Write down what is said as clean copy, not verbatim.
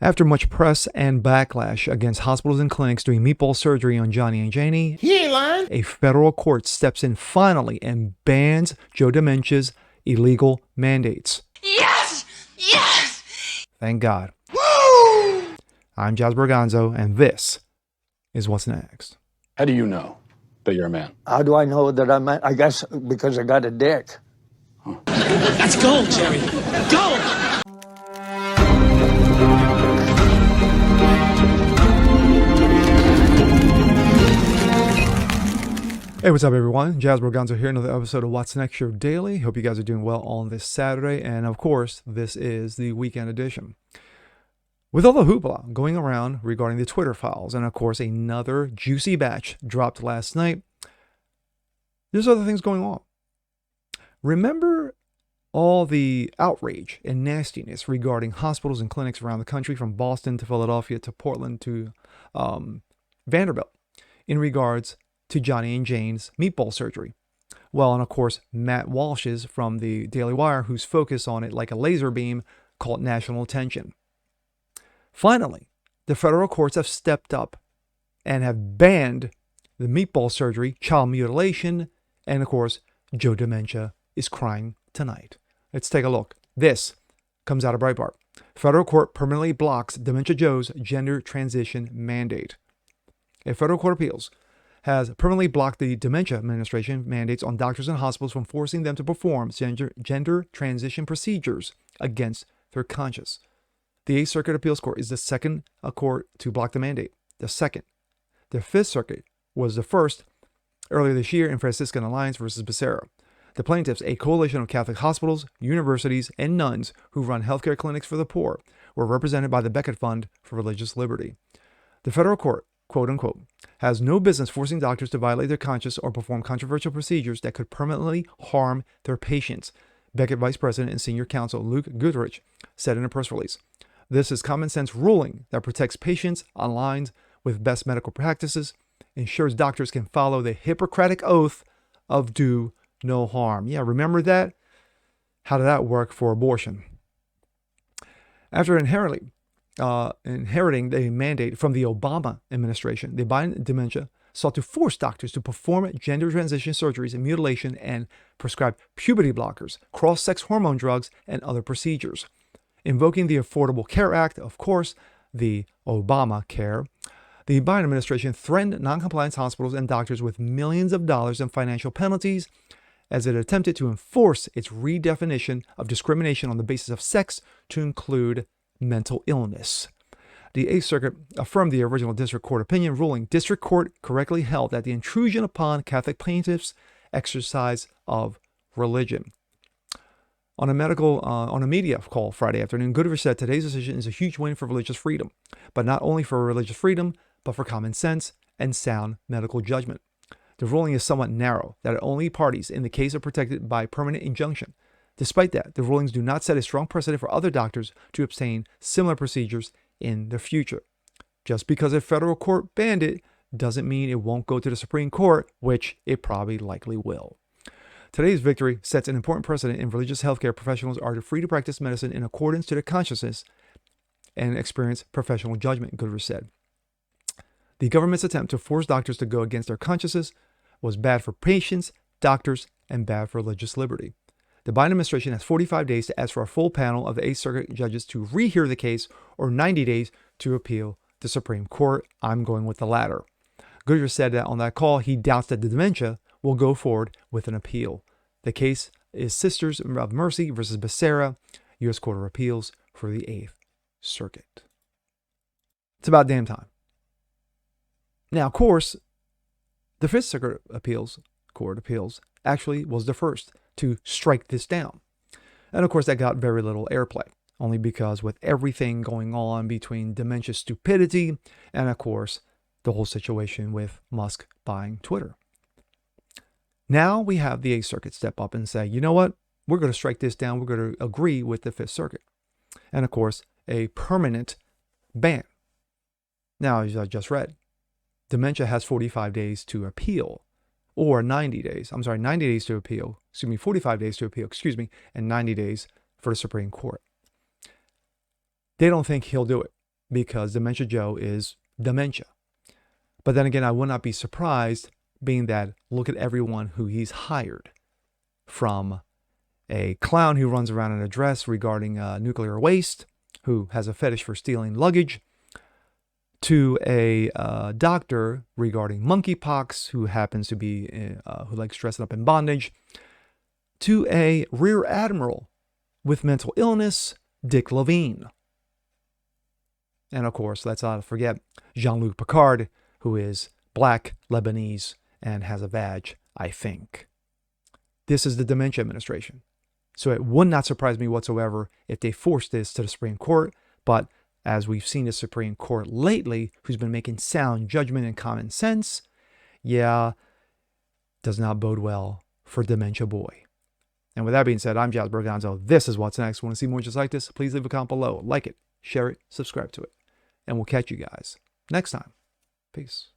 After much press and backlash against hospitals and clinics doing meatball surgery on Johnny and Janie, He ain't lying. a federal court steps in finally and bans Joe Dementia's illegal mandates. Yes! Yes! Thank God. Woo! I'm Jazz Berganzo, and this is What's Next. How do you know that you're a man? How do I know that I'm a, I guess because I got a dick. That's gold, Jerry. Gold! Hey, what's up, everyone? Jazz Berganzo here, another episode of What's Next Show Daily. Hope you guys are doing well on this Saturday, and of course, this is the weekend edition. With all the hoopla going around regarding the Twitter files, and of course, another juicy batch dropped last night, there's other things going on. Remember all the outrage and nastiness regarding hospitals and clinics around the country, from Boston to Philadelphia to Portland to Vanderbilt, in regards to Johnny and Jane's meatball surgery? Well, and of course, Matt Walsh's from the Daily Wire, whose focus on it like a laser beam, caught national attention. Finally, the federal courts have stepped up and have banned the meatball surgery, child mutilation, and of course, Joe Dementia is crying tonight. Let's take a look. This comes out of Breitbart. Federal court permanently blocks Dementia Joe's gender transition mandate. A federal court of appeals has permanently blocked the Dementia Administration mandates on doctors and hospitals from forcing them to perform gender transition procedures against their conscience. The Eighth Circuit Appeals Court is the second court to block the mandate. The second. The Fifth Circuit was the first earlier this year in Franciscan Alliance versus Becerra. The plaintiffs, a coalition of Catholic hospitals, universities, and nuns who run healthcare clinics for the poor, were represented by the Becket Fund for Religious Liberty. The federal court, quote unquote, has no business forcing doctors to violate their conscience or perform controversial procedures that could permanently harm their patients, Becket Vice President and Senior Counsel Luke Goodrich said in a press release. This is common sense ruling that protects patients, aligns with best medical practices, ensures doctors can follow the Hippocratic oath of do no harm. Yeah, remember that? How did that work for abortion? After inheriting the mandate from the Obama administration, the Biden Dementia sought to force doctors to perform gender transition surgeries and mutilation and prescribe puberty blockers, cross-sex hormone drugs, and other procedures. Invoking the Affordable Care Act, of course, the Obamacare, the Biden administration threatened noncompliance hospitals and doctors with millions of dollars in financial penalties as it attempted to enforce its redefinition of discrimination on the basis of sex to include mental illness. The Eighth Circuit affirmed the original district court opinion, ruling district court correctly held that the intrusion upon Catholic plaintiffs' exercise of religion. On a media call Friday afternoon, Goodrich said today's decision is a huge win for religious freedom, but not only for religious freedom, but for common sense and sound medical judgment. The ruling is somewhat narrow, that only parties in the case are protected by permanent injunction. Despite that, the rulings do not set a strong precedent for other doctors to obtain similar procedures in the future. Just because a federal court banned it doesn't mean it won't go to the Supreme Court, which it probably likely will. Today's victory sets an important precedent in religious healthcare professionals are free to practice medicine in accordance to their consciousness and experience professional judgment, Goodrich said. The government's attempt to force doctors to go against their consciences was bad for patients, doctors, and bad for religious liberty. The Biden administration has 45 days to ask for a full panel of the Eighth Circuit judges to rehear the case, or 90 days to appeal the Supreme Court. I'm going with the latter. Goodrich said that on that call, he doubts that the Dementia will go forward with an appeal. The case is Sisters of Mercy versus Becerra, U.S. Court of Appeals for the Eighth Circuit. It's about damn time. Now, of course, the Fifth Circuit Court of Appeals actually was the first to strike this down. And of course, that got very little airplay, only because with everything going on between dementia stupidity and, of course, the whole situation with Musk buying Twitter. Now we have the Eighth Circuit step up and say, you know what? We're going to strike this down. We're going to agree with the Fifth Circuit. And of course, a permanent ban. Now, as I just read, dementia has 45 days to appeal, or 90 days. 90 days to appeal. 45 days to appeal, and 90 days for the Supreme Court. They don't think he'll do it. because Dementia Joe is dementia. But then again, I would not be surprised, being that look at everyone who he's hired, from a clown who runs around in a dress regarding nuclear waste, who has a fetish for stealing luggage, to a doctor regarding monkeypox, who happens to be, who likes dressing up in bondage, to a rear admiral with mental illness, Dick Levine. And of course, let's not forget Jean-Luc Picard, who is black, Lebanese, and has a vag, I think. This is the dementia administration. So it would not surprise me whatsoever if they forced this to the Supreme Court. But as we've seen the Supreme Court lately, who's been making sound judgment and common sense, does not bode well for Dementia Boy. And with that being said, I'm Jazz Berganzo. This is What's Next. Want to see more just like this? Please leave a comment below. Like it, share it, subscribe to it. And we'll catch you guys next time. Peace.